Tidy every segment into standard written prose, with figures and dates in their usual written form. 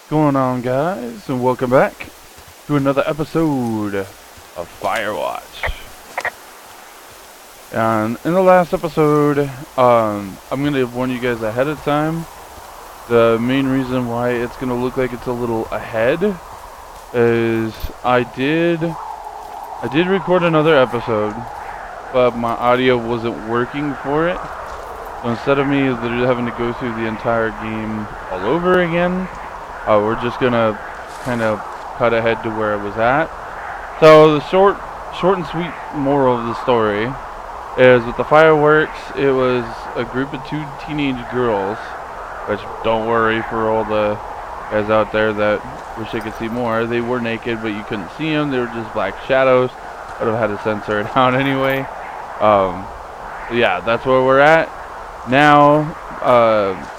Going on, guys, and welcome back to another episode of Firewatch. And in the last episode, I'm gonna warn you guys ahead of time. The main reason why it's gonna look like it's a little ahead is I did record another episode, but my audio wasn't working for it. So instead of me literally having to go through the entire game all over again, we're just gonna kind of cut ahead to where it was at. So the short and sweet moral of the story is with the fireworks, it was a group of two teenage girls, which don't worry for all the guys out there that wish they could see more. They were naked, but you couldn't see them. They were just black shadows. Would have had to censor it out anyway. Yeah, that's where we're at. Now,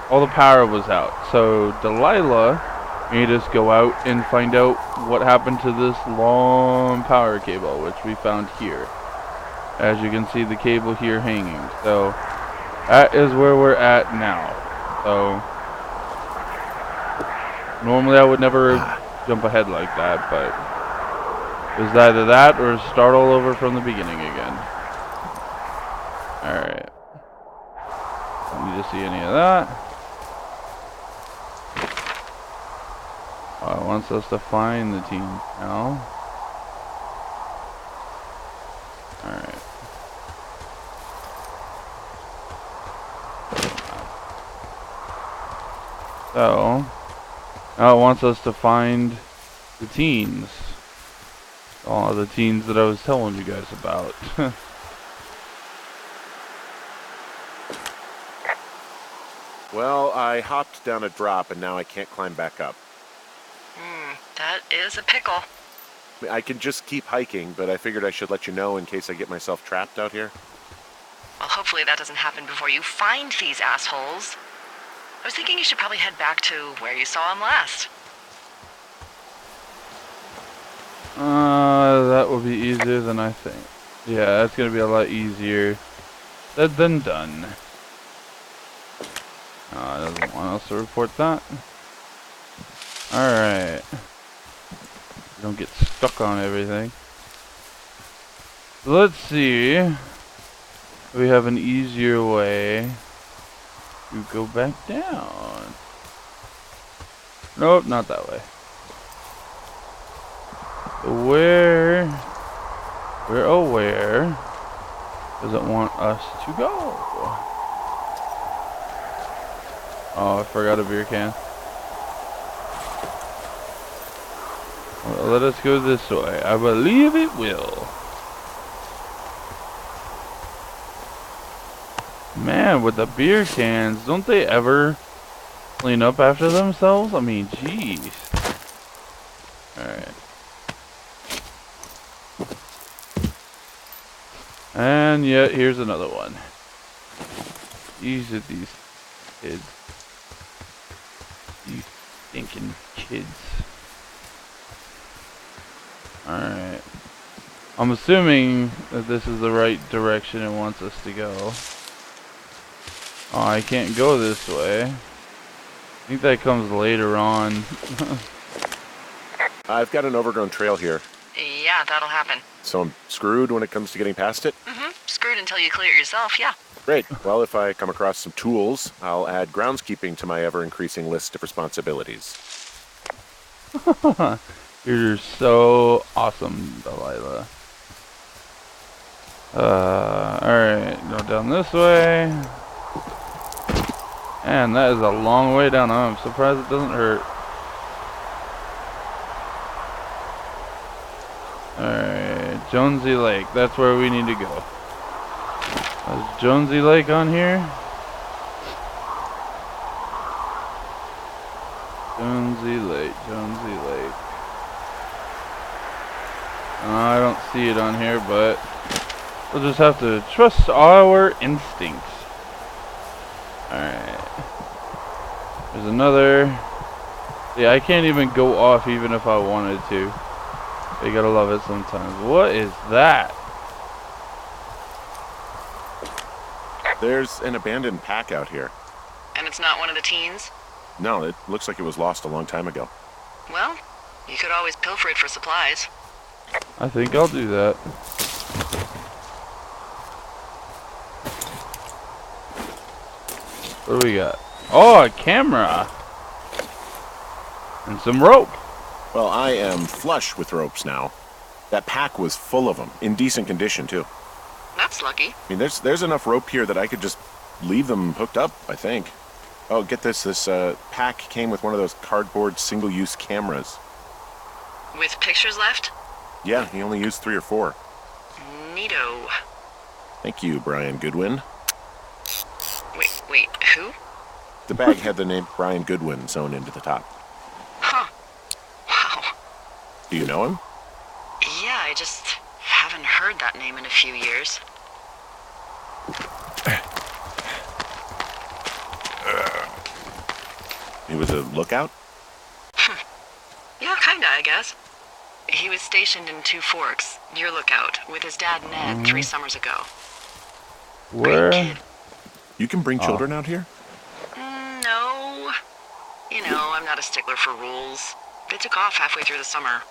all the power was out. So Delilah made us go out and find out what happened to this long power cable, which we found here. As you can see, the cable here hanging. So that is where we're at now. So normally I would never jump ahead like that, but it was either that or start all over from the beginning again. Alright. Don't need to see any of that. It wants us to find the team now. Alright. So, now it wants us to find the teens. All the teens that I was telling you guys about. Well, I hopped down a drop and now I can't climb back up. That is a pickle. I can just keep hiking, but I figured I should let you know in case I get myself trapped out here. Well, hopefully that doesn't happen before you find these assholes. I was thinking you should probably head back to where you saw them last. That will be easier than I think. Yeah, that's gonna be a lot easier said than done. It doesn't want us to report that. Alright. Don't get stuck on everything. Let's see if we have an easier way to go back down. Nope, not that way. Where does it want us to go? Oh, I forgot a beer can. Well, let us go this way. I believe it will. Man, with the beer cans, don't they ever clean up after themselves? I mean, jeez. Alright. And yet, here's another one. These are these kids. You stinking kids. Alright. I'm assuming that this is the right direction it wants us to go. Oh, I can't go this way. I think that comes later on. I've got an overgrown trail here, Yeah, that'll happen. so I'm screwed when it comes to getting past it. Screwed until you clear it yourself, yeah. Great. Well, if I come across some tools, I'll add groundskeeping to my ever-increasing list of responsibilities. You're so awesome, Delilah. Alright, go down this way. And that is a long way down. I'm surprised it doesn't hurt. Alright, Jonesy Lake. That's where we need to go. Is Jonesy Lake on here? Jonesy Lake, Jonesy Lake. I don't see it on here, but we'll just have to trust our instincts. Alright. There's another. Yeah, I can't even go off even if I wanted to. You gotta love it sometimes. What is that? There's an abandoned pack out here. And it's not one of the teens? No, it looks like it was lost a long time ago. Well, you could always pilfer it for supplies. I think I'll do that. What do we got? Oh, a camera! And some rope! Well, I am flush with ropes now. That pack was full of them, in decent condition, too. That's lucky. I mean, there's enough rope here that I could just leave them hooked up, I think. Oh, get this. This pack came with one of those cardboard single-use cameras. With pictures left? Yeah, he only used 3 or 4. Neato. Thank you, Brian Goodwin. Wait, who? The bag had the name Brian Goodwin sewn into the top. Huh. Wow. Do you know him? Yeah, I just haven't heard that name in a few years. He was a lookout? Yeah, kinda, I guess. He was stationed in Two Forks, your lookout, with his dad Ned 3 summers ago. Where? Great kid. You can bring children out here? No. You know, I'm not a stickler for rules. They took off halfway through the summer.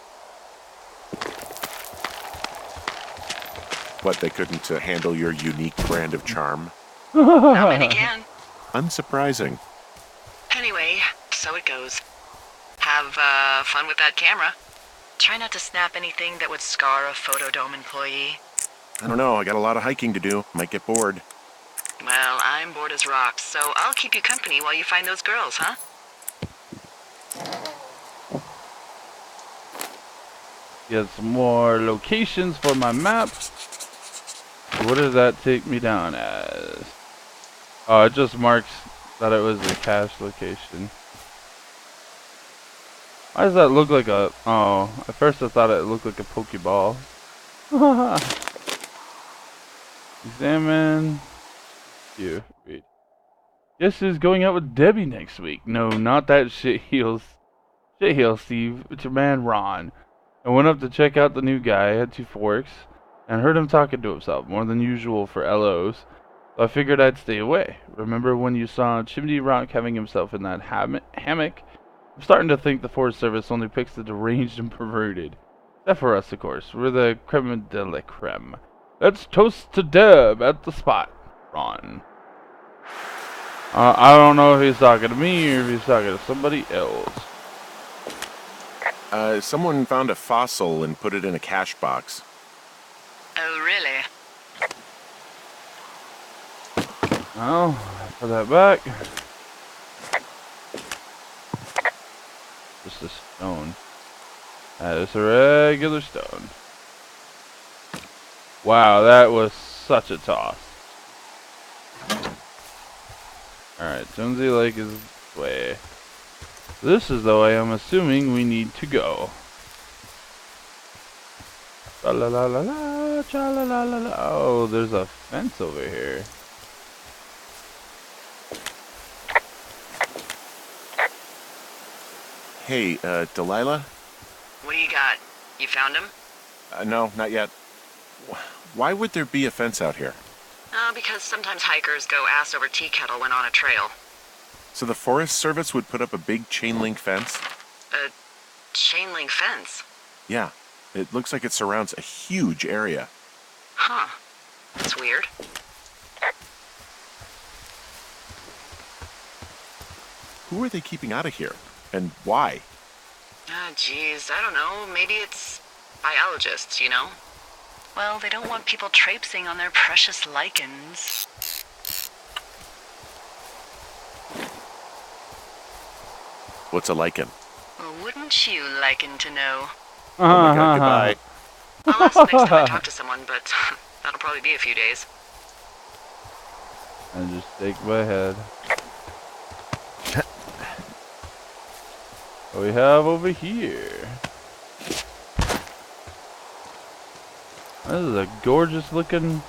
What, they couldn't handle your unique brand of charm? Not many can. Unsurprising. Anyway, so it goes. Have fun with that camera. Try not to snap anything that would scar a Photodome employee. I don't know, I got a lot of hiking to do. Might get bored. Well, I'm bored as rocks, so I'll keep you company while you find those girls, huh? Get some more locations for my map. What does that take me down as? Oh, it just marks that it was a cache location. Why does that look like a... Oh, at first I thought it looked like a Pokeball. Examine. You. Wait. Guess who's going out with Debbie next week? No, not that shit heels. Shit heel, Steve. It's your man, Ron. I went up to check out the new guy at Two Forks and heard him talking to himself more than usual for LOs. So I figured I'd stay away. Remember when you saw Chimney Rock having himself in that hammock? I'm starting to think the Forest Service only picks the deranged and perverted. Except for us, of course. We're the creme de la creme. Let's toast to Deb at the spot, Ron. I don't know if he's talking to me or if he's talking to somebody else. Someone found a fossil and put it in a cache box. Oh, really? Well, put that back. Just a stone. That is a regular stone. Wow, that was such a toss. Alright, Jonesy Lake is this way. This is the way I'm assuming we need to go. La la la la la, cha la la la la. Oh, there's a fence over here. Hey, Delilah? What do you got? You found him? No, not yet. Why would there be a fence out here? Because sometimes hikers go ass over tea kettle when on a trail. So the Forest Service would put up a big chain link fence? A chain link fence? Yeah. It looks like it surrounds a huge area. Huh. That's weird. Who are they keeping out of here? And why? Geez, I don't know. Maybe it's biologists, you know? Well, they don't want people traipsing on their precious lichens. What's a lichen? Well, wouldn't you liken to know? Oh my god, goodbye. I'll ask next time I talk to someone, but that'll probably be a few days. And just shake my head. What we have over here? This is a gorgeous looking...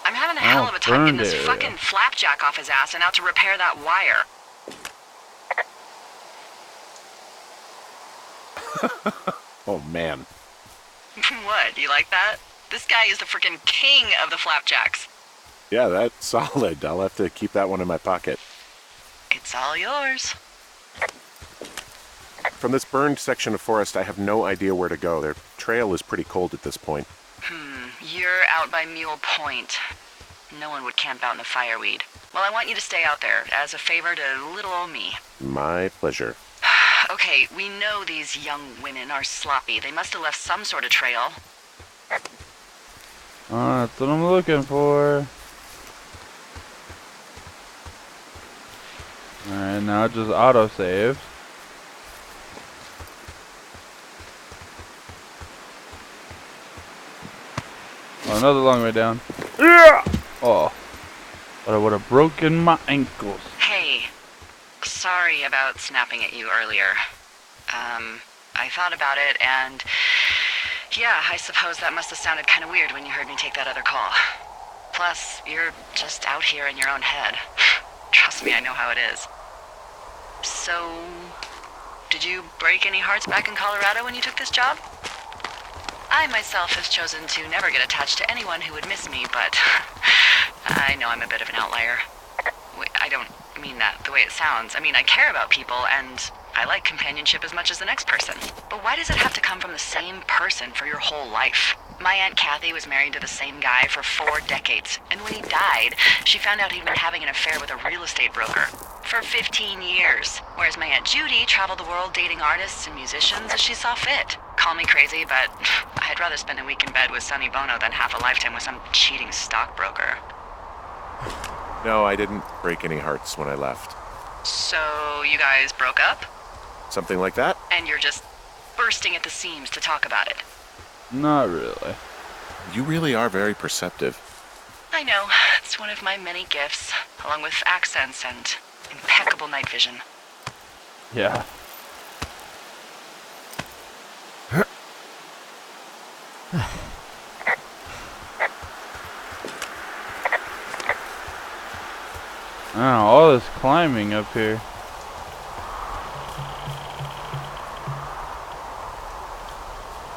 I'm having a hell of a time getting this area. fucking flapjack off his ass and out to repair that wire. Oh man. What, you like that? This guy is the freaking king of the flapjacks. Yeah, that's solid. I'll have to keep that one in my pocket. It's all yours. From this burned section of forest, I have no idea where to go. Their trail is pretty cold at this point. You're out by Mule Point. No one would camp out in the fireweed. Well, I want you to stay out there, as a favor to little old me. My pleasure. Okay, we know these young women are sloppy. They must have left some sort of trail. Oh, that's what I'm looking for. Alright, now just autosave. Oh, another long way down. Yeah! Oh. But I would have broken my ankles. Hey, sorry about snapping at you earlier. I thought about it, and yeah, I suppose that must have sounded kind of weird when you heard me take that other call. Plus, you're just out here in your own head. Trust me, I know how it is. So, did you break any hearts back in Colorado when you took this job? I myself have chosen to never get attached to anyone who would miss me, but I know I'm a bit of an outlier. I don't mean that the way it sounds. I mean, I care about people, and I like companionship as much as the next person. But why does it have to come from the same person for your whole life? My Aunt Kathy was married to the same guy for 4 decades, and when he died, she found out he'd been having an affair with a real estate broker for 15 years. Whereas my Aunt Judy traveled the world dating artists and musicians as she saw fit. Call me crazy, but I'd rather spend a week in bed with Sonny Bono than half a lifetime with some cheating stockbroker. No, I didn't break any hearts when I left. So, you guys broke up? Something like that? And you're just bursting at the seams to talk about it? Not really. You really are very perceptive. I know. It's one of my many gifts, along with accents and impeccable night vision. Yeah. Oh, all this climbing up here.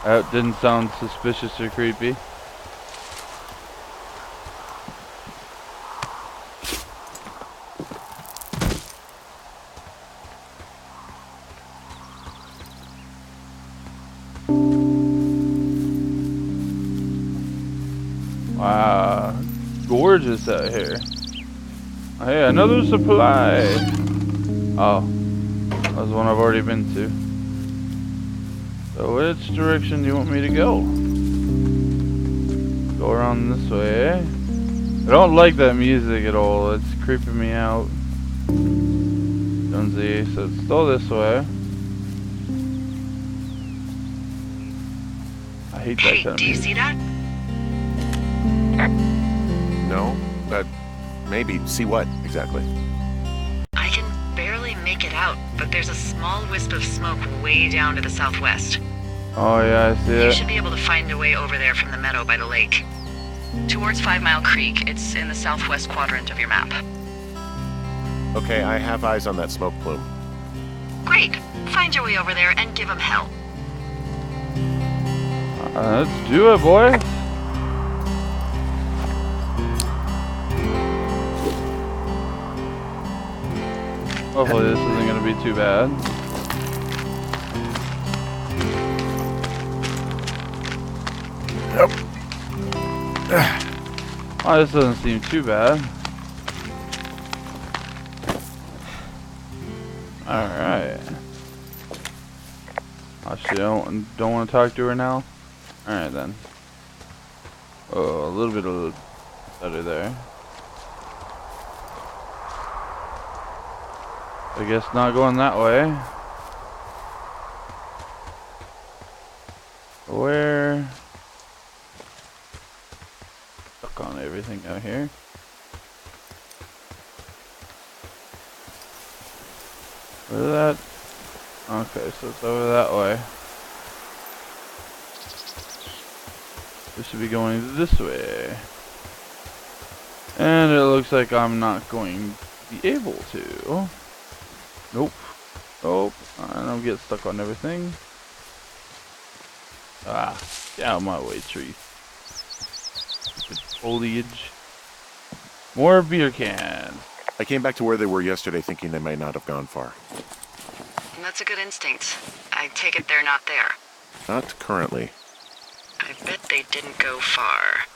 That didn't sound suspicious or creepy. Wow, gorgeous out here. Hey, another supply. Oh, that was one I've already been to. So which direction do you want me to go? Go around this way, eh? I don't like that music at all. It's creeping me out. Jonesy, so it's still this way. I hate that Hey, kind of do you music. see that? No? Maybe. See what, exactly? I can barely make it out, but there's a small wisp of smoke way down to the southwest. Oh yeah, I see You it. should be able to find a way over there from the meadow by the lake. Towards 5 Mile Creek. It's in the southwest quadrant of your map. Okay, I have eyes on that smoke plume. Great. Find your way over there and give them hell. Let's do it, boy. Hopefully this isn't going to be too bad. Oh, this doesn't seem too bad. Alright. Oh shit, don't want to talk to her now? Alright then. Oh, a little bit of better there. I guess not going that way. Where? Stuck on everything out here. Where's that? Okay, so it's over that way. We should be going this way. And it looks like I'm not going to be able to. Nope. Nope. And I'm getting stuck on everything. Ah, get out of my way, tree. Stupid foliage. More beer cans. I came back to where they were yesterday thinking they might not have gone far. That's a good instinct. I take it they're not there. Not currently. I bet they didn't go far.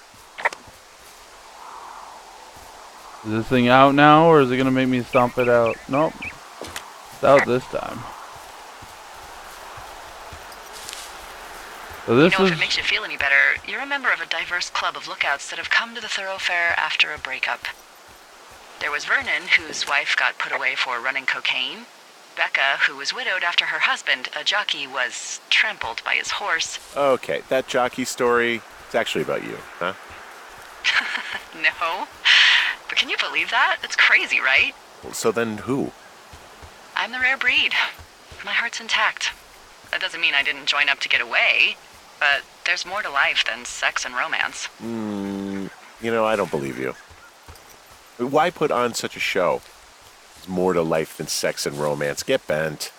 Is this thing out now, or is it gonna make me stomp it out? Nope. It's out this time. So this If it makes you feel any better, you're a member of a diverse club of lookouts that have come to the thoroughfare after a breakup. There was Vernon, whose wife got put away for running cocaine. Becca, who was widowed after her husband, a jockey, was trampled by his horse. Okay, that jockey story, it's actually about you, huh? No. But can you believe that? It's crazy, right? Well, so then who? I'm the rare breed. My heart's intact. That doesn't mean I didn't join up to get away, but there's more to life than sex and romance. I don't believe you. Why put on such a show? There's more to life than sex and romance. Get bent.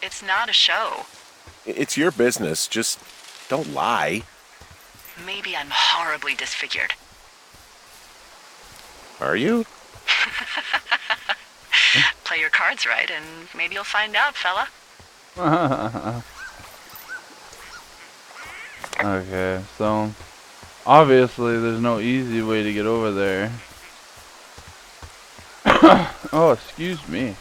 It's not a show. It's your business. Just don't lie. Maybe I'm horribly disfigured. Are you? Play your cards right, and maybe you'll find out, fella. Okay, so obviously there's no easy way to get over there. Oh, excuse me.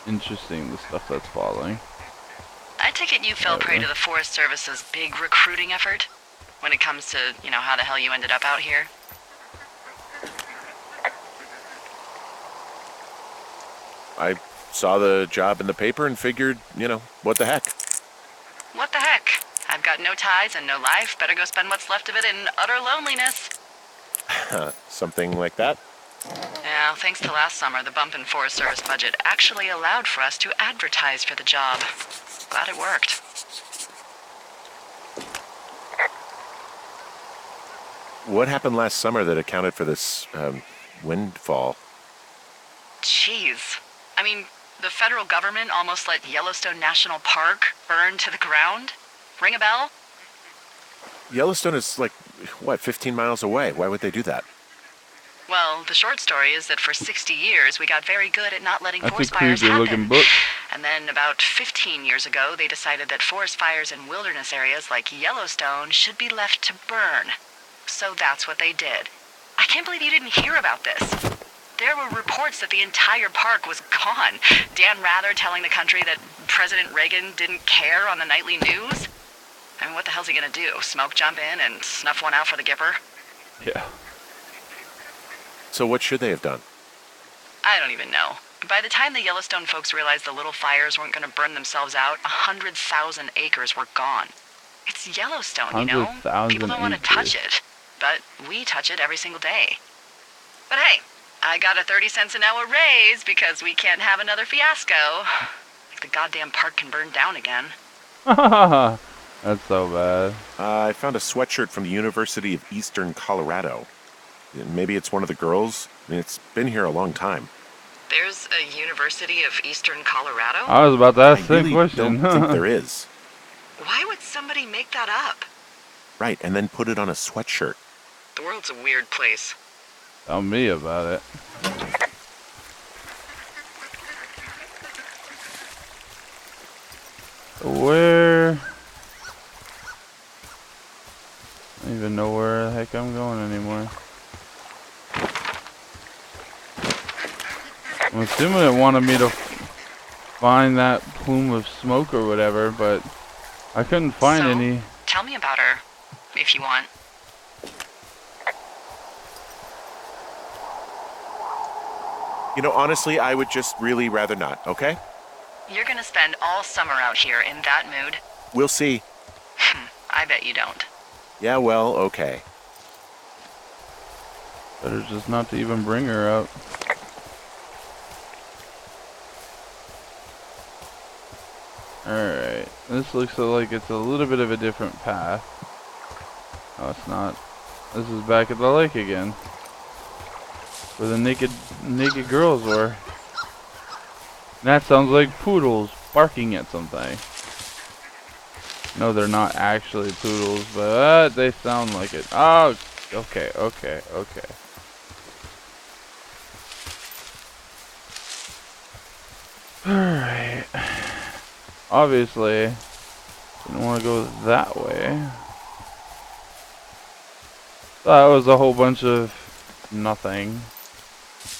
Interesting, the stuff that's falling. I take it you fell prey to the Forest Service's big recruiting effort when it comes to, how the hell you ended up out here. I saw the job in the paper and figured, what the heck? What the heck? I've got no ties and no life. Better go spend what's left of it in utter loneliness. Something like that? Yeah, thanks to last summer, the bump in Forest Service budget actually allowed for us to advertise for the job. Glad it worked. What happened last summer that accounted for this, windfall? Jeez. I mean, the federal government almost let Yellowstone National Park burn to the ground? Ring a bell? Yellowstone is 15 miles away. Why would they do that? Well, the short story is that for 60 years, we got very good at not letting That's forest a fires creepy looking happen. book. And then about 15 years ago, they decided that forest fires in wilderness areas like Yellowstone should be left to burn. So that's what they did. I can't believe you didn't hear about this. There were reports that the entire park was gone. Dan Rather telling the country that President Reagan didn't care on the nightly news. I mean, what the hell's he gonna do? Smoke jump in and snuff one out for the Gipper? Yeah. So what should they have done? I don't even know. By the time the Yellowstone folks realized the little fires weren't gonna burn themselves out, 100,000 acres were gone. It's Yellowstone, 100,000 People don't want to touch it. But we touch it every single day. But hey, I got a 30 cents an hour raise because we can't have another fiasco. Like the goddamn park can burn down again. That's so bad. I found a sweatshirt from the University of Eastern Colorado. Maybe it's one of the girls. I mean, it's been here a long time. There's a University of Eastern Colorado? I was about to ask the I same really question. don't think there is. Why would somebody make that up? Right, and then put it on a sweatshirt. The world's a weird place. Tell me about it. Where? I don't even know where the heck I'm going anymore. I'm assuming it wanted me to find that plume of smoke or whatever, but I couldn't find any. Tell me about her, if you want. Honestly, I would just really rather not, okay? You're gonna spend all summer out here in that mood? We'll see. I bet you don't. Yeah, well, okay. Better just not to even bring her up. Alright, this looks like it's a little bit of a different path. Oh, it's not. This is back at the lake again. Where the naked girls were. And that sounds like poodles barking at something. No, they're not actually poodles, but they sound like it. Oh, okay. Alright. Obviously, didn't want to go that way. That was a whole bunch of nothing.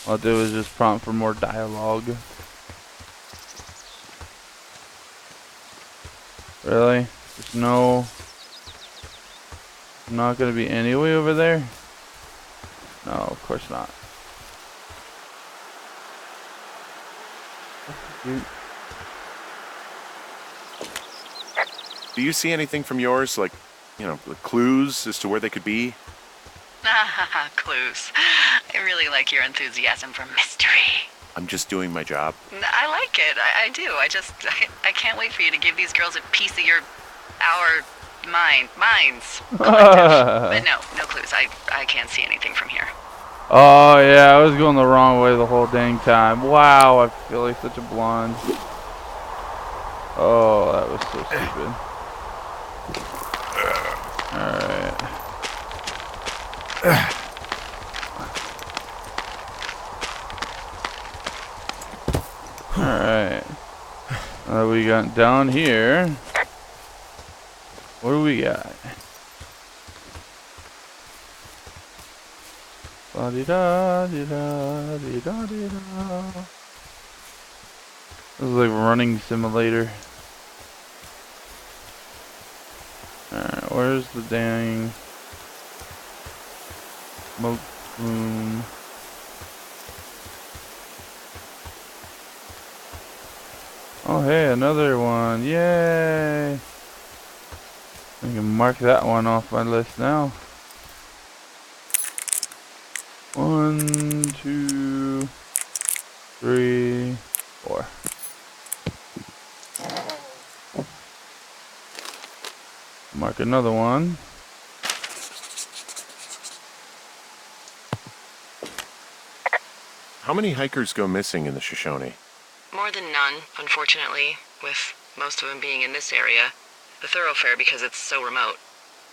All it did was just prompt for more dialogue. Really? There's no... Not gonna be any way over there? No, of course not. Do you see anything from yours, like, you know, clues as to where they could be? Clues. I really like your enthusiasm for mystery. I'm just doing my job. I like it. I do. I can't wait for you to give these girls a piece of our minds. But no clues. I can't see anything from here. Oh yeah, I was going the wrong way the whole dang time. Wow, I feel like such a blonde. Oh, that was so stupid. Alright. Alright. We got down here. What do we got? La-di-da-di-da-di-da-di-da. This is like running simulator. Alright, where's the dang smoke room? Oh hey, another one. Yay! I can mark that one off my list now. 1, 2, 3, 4. Mark another one. How many hikers go missing in the Shoshone? More than none, unfortunately, with most of them being in this area. The thoroughfare because it's so remote.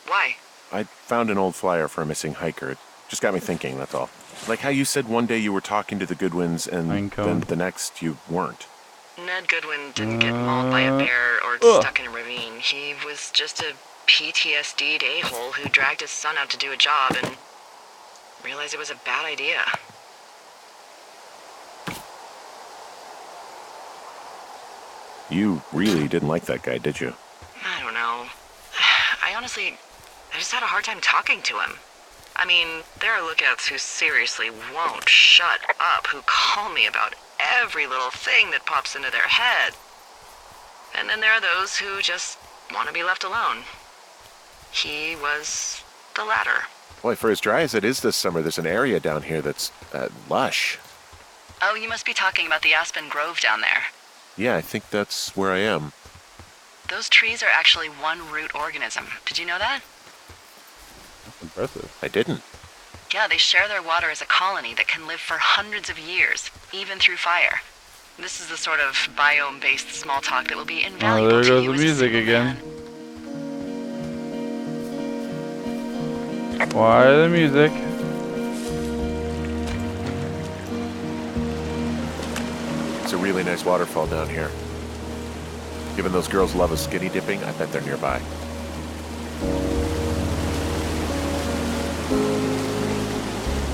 Why? I found an old flyer for a missing hiker. It just got me thinking, that's all. Like how you said one day you were talking to the Goodwins and then the next you weren't. Ned Goodwin didn't get mauled by a bear or stuck in a ravine. He was just a PTSD'd a-hole who dragged his son out to do a job and realized it was a bad idea. You really didn't like that guy, did you? I don't know. I just had a hard time talking to him. I mean, there are lookouts who seriously won't shut up, who call me about every little thing that pops into their head. And then there are those who just want to be left alone. He was the latter. Boy, for as dry as it is this summer, there's an area down here that's lush. Oh, you must be talking about the Aspen Grove down there. Yeah, I think that's where I am. Those trees are actually one root organism. Did you know that? That's impressive. I didn't. Yeah, they share their water as a colony that can live for hundreds of years, even through fire. This is the sort of biome-based small talk that will be invaluable there to goes you the as a music single again. man. Why the music? It's a really nice waterfall down here. Given those girls love a skinny dipping, I bet they're nearby.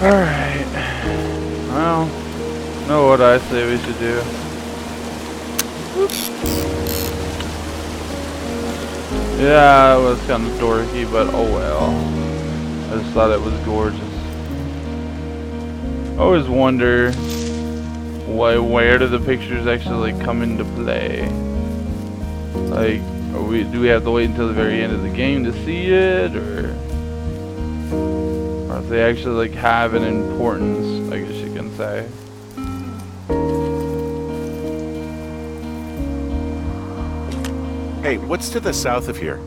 Alright. Well, know what I say we should do. Yeah, it was kind of dorky, but oh well. I just thought it was gorgeous. I always wonder where do the pictures actually come into play? Like, do we have to wait until the very end of the game to see it, or if they actually like have an importance, I guess you can say. Hey, what's to the south of here?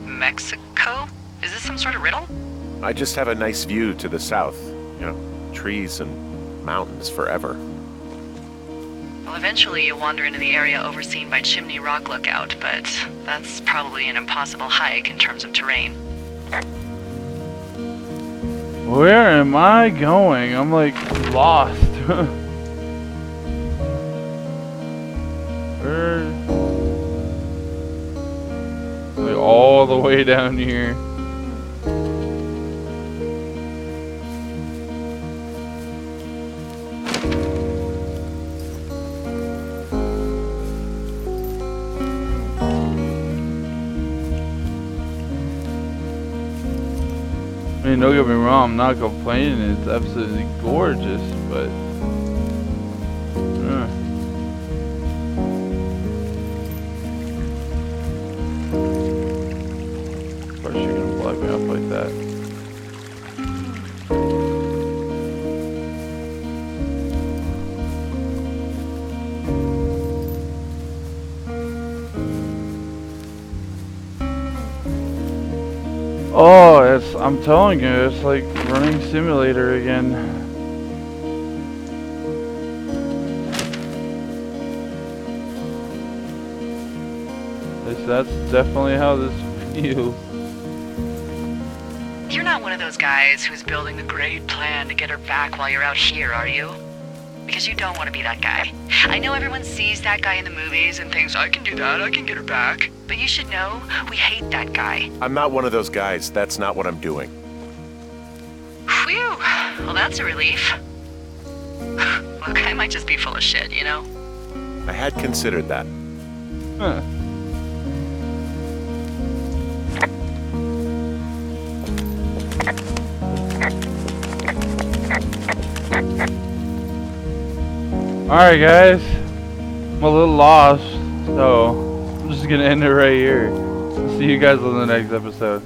Mexico? Is this some sort of riddle? I just have a nice view to the south. You know, trees and mountains forever. Well, eventually you'll wander into the area overseen by Chimney Rock Lookout, but that's probably an impossible hike in terms of terrain. Where am I going? I'm like lost. Where? Like all the way down here. I mean, don't get me wrong, I'm not complaining, it's absolutely gorgeous, but... Of course you're gonna block me up like that. Oh, I'm telling you, it's like running simulator again. That's definitely how this feels. You're not one of those guys who's building the great plan to get her back while you're out here, are you? Because you don't want to be that guy. I know everyone sees that guy in the movies and thinks, I can do that, I can get her back. But you should know, we hate that guy. I'm not one of those guys. That's not what I'm doing. Phew, well that's a relief. Look, I might just be full of shit, you know? I had considered that. Huh. Alright guys, I'm a little lost, so I'm just gonna end it right here. See you guys on the next episode.